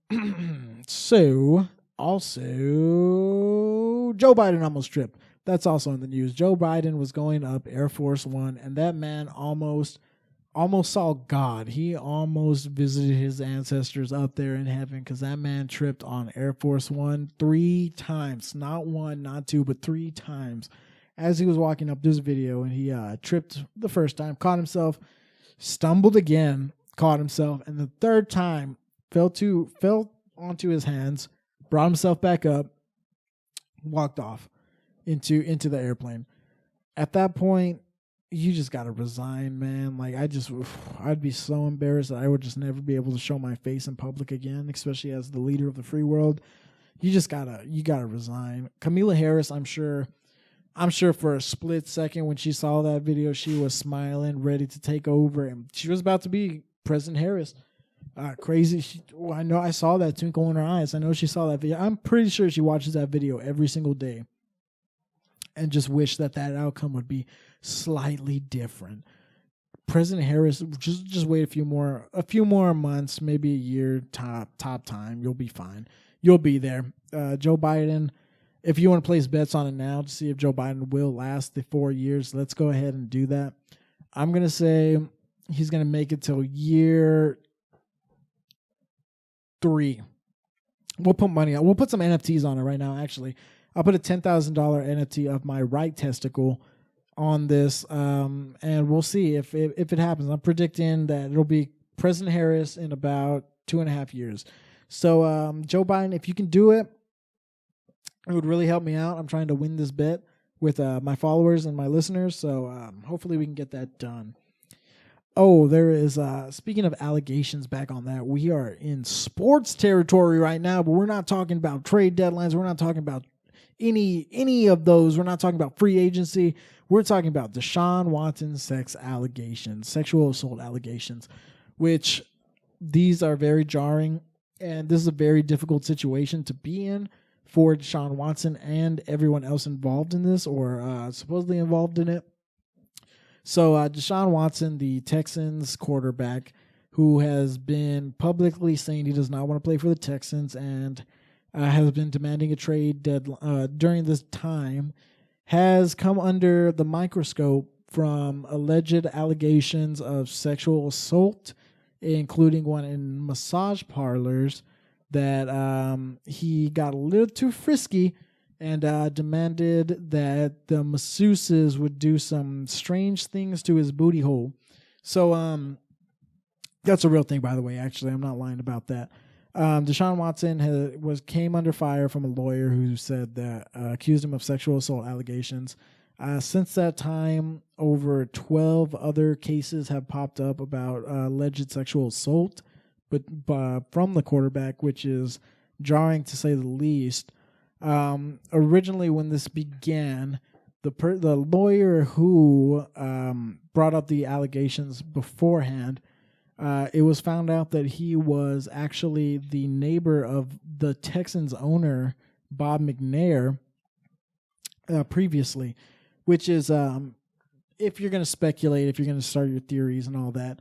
So, also, Joe Biden almost tripped. That's also in the news. Joe Biden was going up Air Force One, and that man almost saw God. He almost visited his ancestors up there in heaven, because that man tripped on Air Force One 3 times. Not 1, not 2, but 3 times. As he was walking up this video, and he tripped the first time, caught himself, stumbled again, caught himself, and the third time fell onto his hands, brought himself back up, walked off into the airplane. At that point, you just gotta resign, man. Like, I'd be so embarrassed that I would just never be able to show my face in public again, especially as the leader of the free world. You gotta resign. Kamala Harris, I'm sure for a split second when she saw that video, she was smiling, ready to take over, and she was about to be President Harris. Crazy. I know, I saw that twinkle in her eyes. I know she saw that video. I'm pretty sure she watches that video every single day and just wish that outcome would be slightly different. President Harris, just wait a few more months, maybe a year top time. You'll be fine. You'll be there. Joe Biden, if you want to place bets on it now to see if Joe Biden will last the 4 years, let's go ahead and do that. I'm going to say he's going to make it till year 3. We'll put money on. We'll put some NFTs on it right now, actually. I'll put a $10,000 NFT of my right testicle on this, and we'll see if it happens. I'm predicting that it'll be President Harris in about 2.5 years. So, Joe Biden, if you can do it, it would really help me out. I'm trying to win this bet with my followers and my listeners, so hopefully we can get that done. Oh, there is, speaking of allegations, back on that, we are in sports territory right now, but we're not talking about trade deadlines. We're not talking about any of those. We're not talking about free agency. We're talking about Deshaun Watson sexual assault allegations, which these are very jarring, and this is a very difficult situation to be in for Deshaun Watson and everyone else involved in this, or supposedly involved in it. So Deshaun Watson, the Texans quarterback, who has been publicly saying he does not want to play for the Texans and has been demanding a trade deadline during this time, has come under the microscope from alleged allegations of sexual assault, including one in massage parlors, that he got a little too frisky and demanded that the masseuses would do some strange things to his booty hole. So that's a real thing, by the way. Actually, I'm not lying about that. Deshaun Watson came under fire from a lawyer who said that accused him of sexual assault allegations. Since that time, over 12 other cases have popped up about alleged sexual assault, but from the quarterback, which is jarring to say the least. Originally, when this began, the lawyer who brought up the allegations beforehand, it was found out that he was actually the neighbor of the Texans owner, Bob McNair, previously, which is, if you're going to speculate, if you're going to start your theories and all that,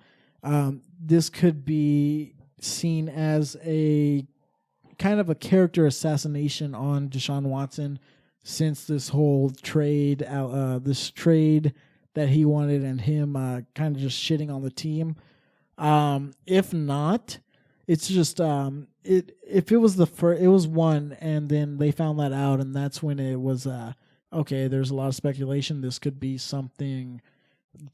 this could be seen as a kind of a character assassination on Deshaun Watson, since this whole trade, that he wanted and him kind of just shitting on the team. If not, it's just if it was it was one, and then they found that out, and that's when it was okay. There's a lot of speculation. This could be something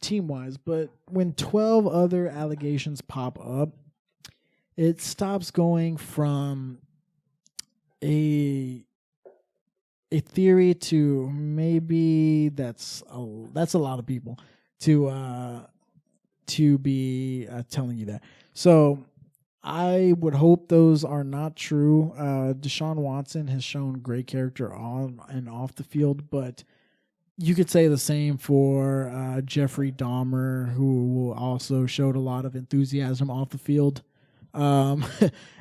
team wise, but when 12 other allegations pop up, it stops going from a theory to maybe that's a lot of people to be telling you that. So I would hope those are not true. Deshaun Watson has shown great character on and off the field, but you could say the same for Jeffrey Dahmer, who also showed a lot of enthusiasm off the field, and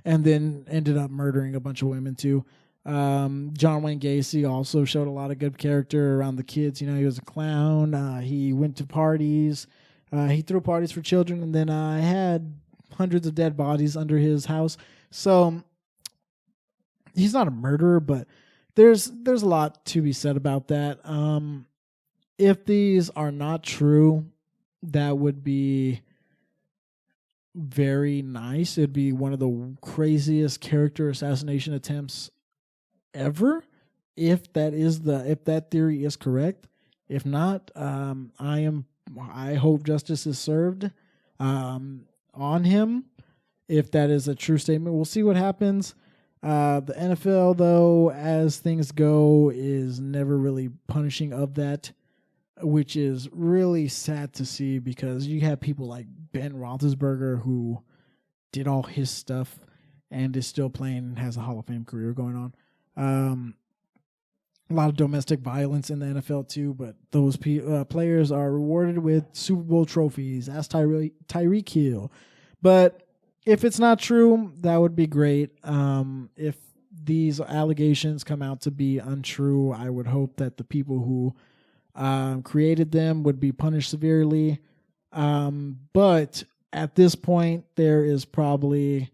then ended up murdering a bunch of women too. John Wayne Gacy also showed a lot of good character around the kids. You know, he was a clown. He went to parties. He threw parties for children, and then had hundreds of dead bodies under his house. So he's not a murderer, but there's a lot to be said about that. If these are not true, that would be very nice. It'd be one of the craziest character assassination attempts ever, if that theory is correct. If not, I hope justice is served on him. If that is a true statement, we'll see what happens. The NFL, though, as things go, is never really punishing of that, which is really sad to see, because you have people like Ben Roethlisberger, who did all his stuff and is still playing and has a Hall of Fame career going on. A lot of domestic violence in the NFL too, but those players are rewarded with Super Bowl trophies. Ask Tyreek Hill. But if it's not true, that would be great. If these allegations come out to be untrue, I would hope that the people who created them would be punished severely. But at this point, there is probably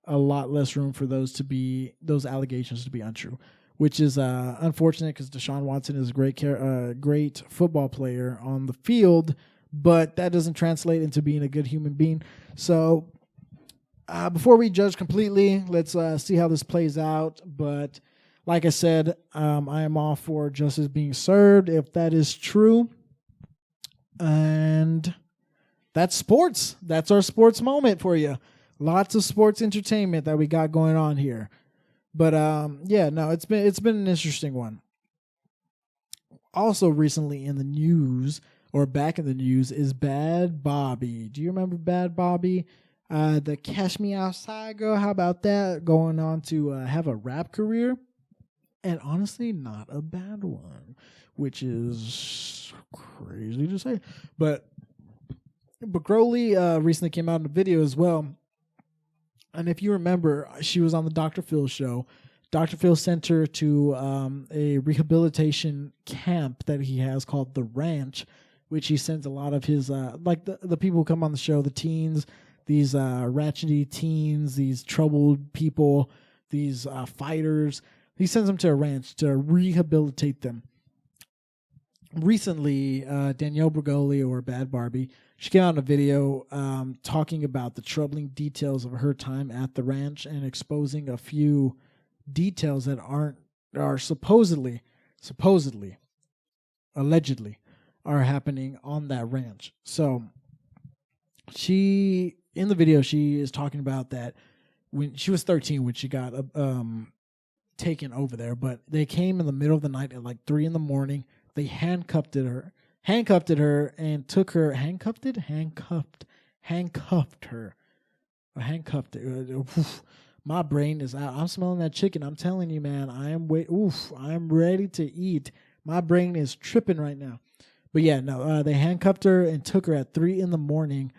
a lot less room for those allegations to be untrue, which is unfortunate, because Deshaun Watson is a great football player on the field, but that doesn't translate into being a good human being. So before we judge completely, let's see how this plays out. But like I said, I am all for justice being served if that is true. And that's sports. That's our sports moment for you. Lots of sports entertainment that we got going on here. But it's been an interesting one. Also recently in the news, or back in the news, is Bad Bobby. Do you remember Bad Bobby? The Cash Me Outside girl. How about that? Going on to have a rap career. And honestly, not a bad one, which is crazy to say. But Crowley recently came out in a video as well. And if you remember, she was on the Dr. Phil show. Dr. Phil sent her to a rehabilitation camp that he has called The Ranch, which he sends a lot of his, like the people who come on the show, the teens, these ratchety teens, these troubled people, these fighters. He sends them to a ranch to rehabilitate them. Recently, Danielle Bregoli, or Bad Barbie, she came out in a video talking about the troubling details of her time at the ranch and exposing a few details that are supposedly, allegedly, are happening on that ranch. So in the video, she is talking about that when she was 13 when she got taken over there, but they came in the middle of the night at like 3 a.m. They handcuffed her and took her, handcuffed her. My brain is out. I'm smelling that chicken. I'm telling you, man, I'm ready to eat. My brain is tripping right now. But yeah, no, they handcuffed her and took her at 3 a.m.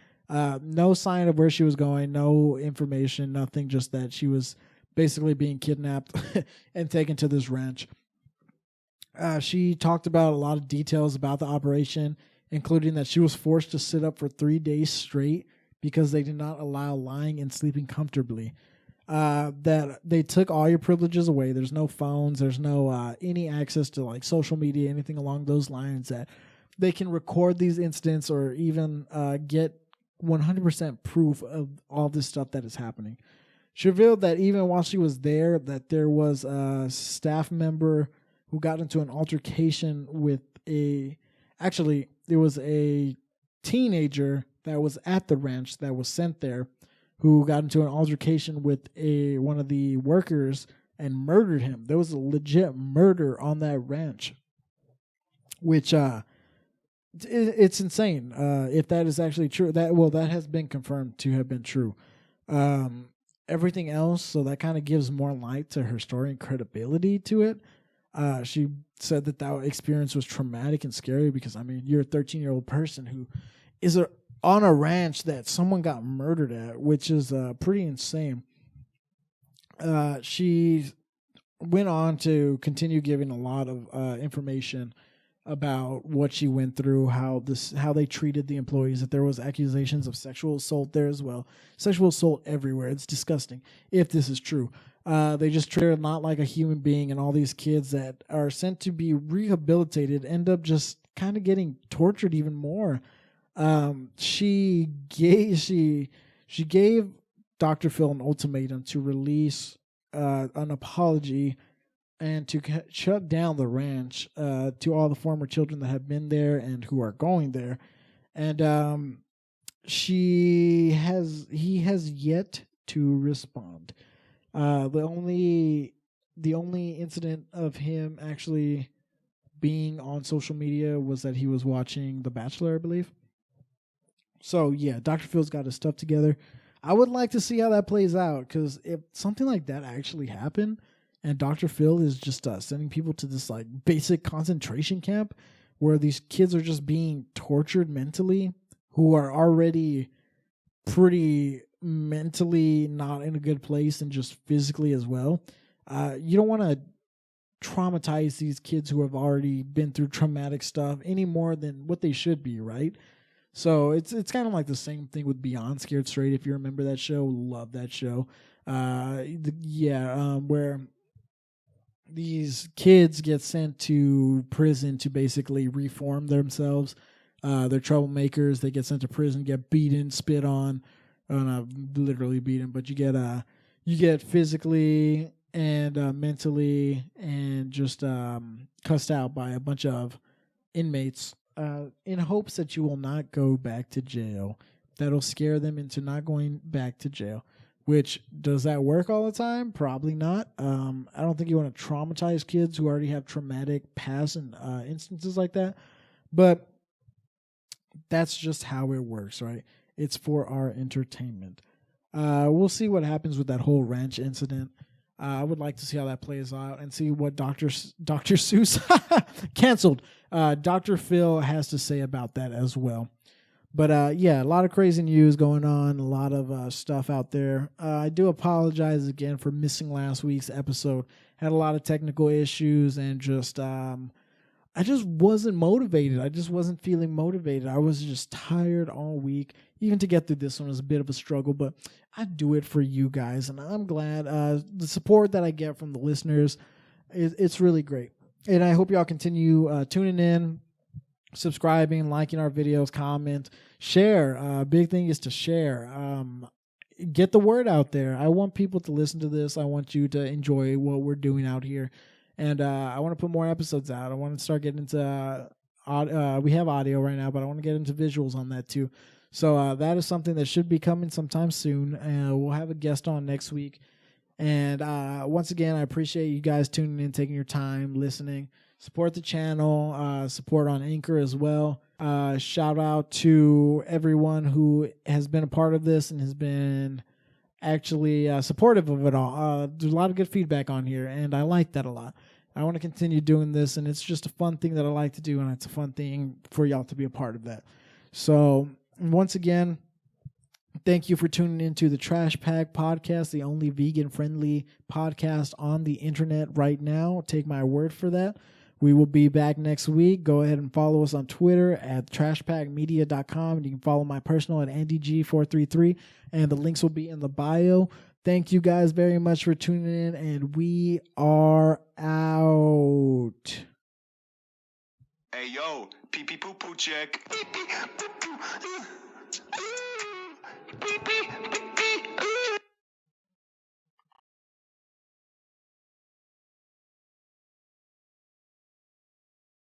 No sign of where she was going, no information, nothing, just that she was basically being kidnapped and taken to this ranch. She talked about a lot of details about the operation, including that she was forced to sit up for 3 days straight because they did not allow lying and sleeping comfortably. That they took all your privileges away. There's no phones. There's no any access to like social media, anything along those lines, that they can record these incidents or even get 100% proof of all this stuff that is happening. She revealed that even while she was there, that there was a staff member who got into an altercation with there was a teenager that was at the ranch that was sent there who got into an altercation with one of the workers and murdered him. There was a legit murder on that ranch, which it's insane. If that is actually true, that has been confirmed to have been true. Everything else, so that kind of gives more light to her story and credibility to it. She said that experience was traumatic and scary because, I mean, you're a 13-year-old person who is on a ranch that someone got murdered at, which is pretty insane. She went on to continue giving a lot of information about what she went through, how they treated the employees, that there was accusations of sexual assault there as well. Sexual assault everywhere. It's disgusting if this is true. They just treat her not like a human being, and all these kids that are sent to be rehabilitated end up just kind of getting tortured even more. She gave Dr. Phil an ultimatum to release an apology and to shut down the ranch to all the former children that have been there and who are going there. And he has yet to respond. The only incident of him actually being on social media was that he was watching The Bachelor, I believe. So yeah, Dr. Phil's got his stuff together. I would like to see how that plays out, because if something like that actually happened and Dr. Phil is just sending people to this like basic concentration camp where these kids are just being tortured mentally, who are already pretty mentally not in a good place and just physically as well. You don't want to traumatize these kids who have already been through traumatic stuff any more than what they should be, right? So it's kind of like the same thing with Beyond Scared Straight. If you remember that show, love that show. Where these kids get sent to prison to basically reform themselves. They're troublemakers. They get sent to prison, get beaten, spit on. Not literally beaten, but you get physically and mentally and just cussed out by a bunch of inmates in hopes that you will not go back to jail. That'll scare them into not going back to jail. Which, does that work all the time? Probably not. I don't think you want to traumatize kids who already have traumatic past and instances like that. But that's just how it works, right? It's for our entertainment. We'll see what happens with that whole ranch incident. I would like to see how that plays out and see what Dr. Seuss canceled. Dr. Phil has to say about that as well. But yeah, a lot of crazy news going on, a lot of stuff out there. I do apologize again for missing last week's episode. Had a lot of technical issues and just I just wasn't motivated. I just wasn't feeling motivated. I was just tired all week. Even to get through this one was a bit of a struggle, but I do it for you guys, and I'm glad. The support that I get from the listeners, it's really great. And I hope y'all continue tuning in, subscribing, liking our videos, comment, share. Big thing is to share. Get the word out there. I want people to listen to this. I want you to enjoy what we're doing out here. And I want to put more episodes out. I want to start getting into we have audio right now, but I want to get into visuals on that too. So that is something that should be coming sometime soon. We'll have a guest on next week. And once again, I appreciate you guys tuning in, taking your time, listening. Support the channel, support on Anchor as well. Shout out to everyone who has been a part of this and has been actually supportive of it all. There's a lot of good feedback on here, and I like that a lot. I want to continue doing this, and it's just a fun thing that I like to do, and it's a fun thing for y'all to be a part of that. So once again, thank you for tuning into the Trashpack podcast, the only vegan-friendly podcast on the internet right now. Take my word for that. We will be back next week. Go ahead and follow us on Twitter at trashpackmedia.com. And you can follow my personal at AndyG433. And the links will be in the bio. Thank you guys very much for tuning in. And we are out. Hey, yo, pee pee poo poo check. Pee pee poo poo.